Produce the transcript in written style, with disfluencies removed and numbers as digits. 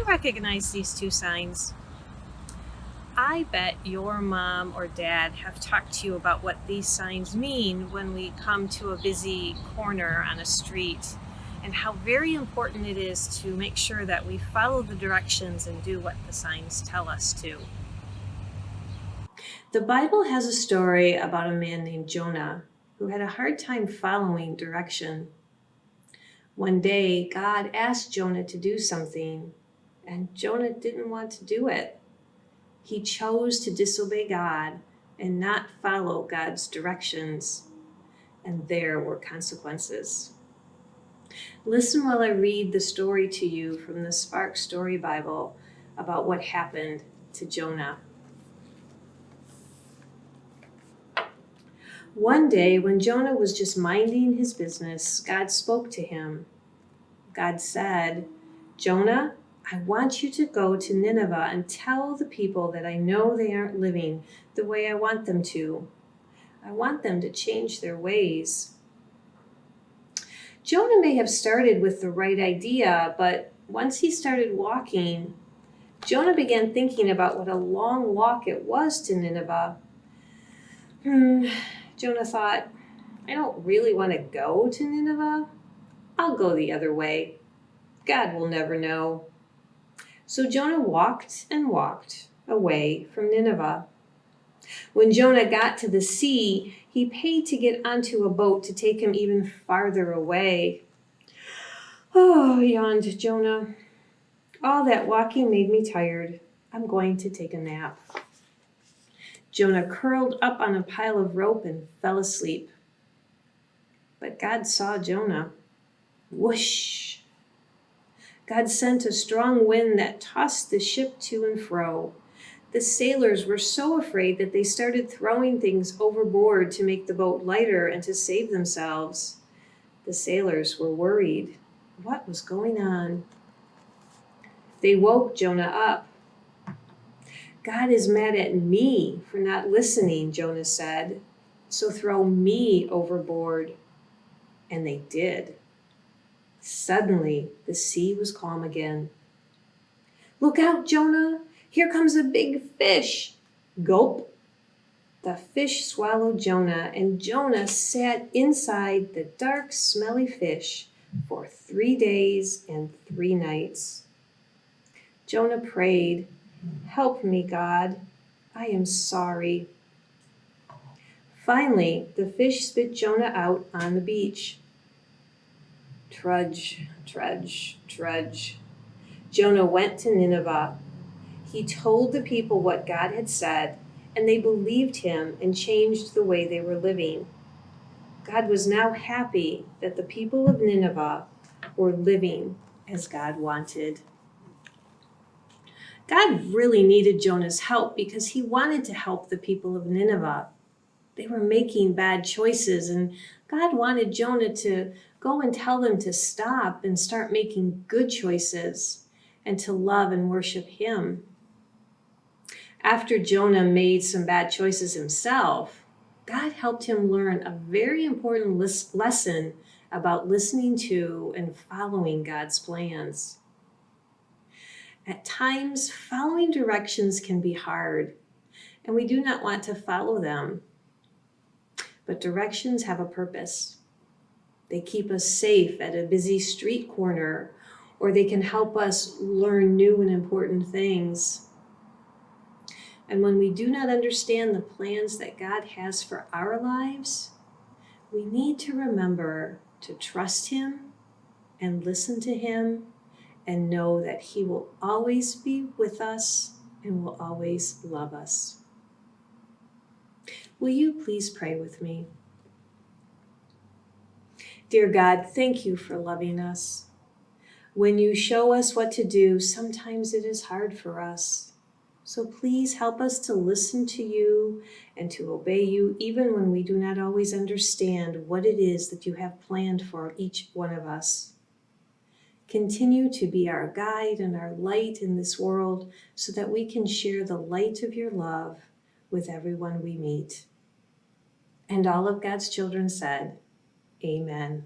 you recognize these two signs? I bet your mom or dad have talked to you about what these signs mean when we come to a busy corner on a street, and how very important it is to make sure that we follow the directions and do what the signs tell us to. The Bible has a story about a man named Jonah who had a hard time following direction. One day, God asked Jonah to do something, and Jonah didn't want to do it. He chose to disobey God and not follow God's directions, and there were consequences. Listen while I read the story to you from the Spark Story Bible about what happened to Jonah. One day, when Jonah was just minding his business, God spoke to him. God said, "Jonah, I want you to go to Nineveh and tell the people that I know they aren't living the way I want them to. I want them to change their ways." Jonah may have started with the right idea, but once he started walking, Jonah began thinking about what a long walk it was to Nineveh. Jonah thought, "I don't really want to go to Nineveh. I'll go the other way. God will never know." So Jonah walked and walked away from Nineveh. When Jonah got to the sea, he paid to get onto a boat to take him even farther away. "Oh," yawned Jonah. "All that walking made me tired. I'm going to take a nap." Jonah curled up on a pile of rope and fell asleep. But God saw Jonah. Whoosh! God sent a strong wind that tossed the ship to and fro. The sailors were so afraid that they started throwing things overboard to make the boat lighter and to save themselves. The sailors were worried. What was going on? They woke Jonah up. "God is mad at me for not listening," Jonah said. "So throw me overboard." And they did. Suddenly, the sea was calm again. "Look out, Jonah! Here comes a big fish!" Gulp! The fish swallowed Jonah, and Jonah sat inside the dark, smelly fish for 3 days and 3 nights. Jonah prayed, "Help me, God. I am sorry." Finally, the fish spit Jonah out on the beach. Trudge, trudge, trudge. Jonah went to Nineveh. He told the people what God had said, and they believed him and changed the way they were living. God was now happy that the people of Nineveh were living as God wanted. God really needed Jonah's help because he wanted to help the people of Nineveh. They were making bad choices, and God wanted Jonah to go and tell them to stop and start making good choices and to love and worship him. After Jonah made some bad choices himself, God helped him learn a very important lesson about listening to and following God's plans. At times, following directions can be hard, and we do not want to follow them. But directions have a purpose. They keep us safe at a busy street corner, or they can help us learn new and important things. And when we do not understand the plans that God has for our lives, we need to remember to trust him and listen to him and know that he will always be with us and will always love us. Will you please pray with me? Dear God, thank you for loving us. When you show us what to do, sometimes it is hard for us. So please help us to listen to you and to obey you, even when we do not always understand what it is that you have planned for each one of us. Continue to be our guide and our light in this world so that we can share the light of your love with everyone we meet. And all of God's children said, Amen.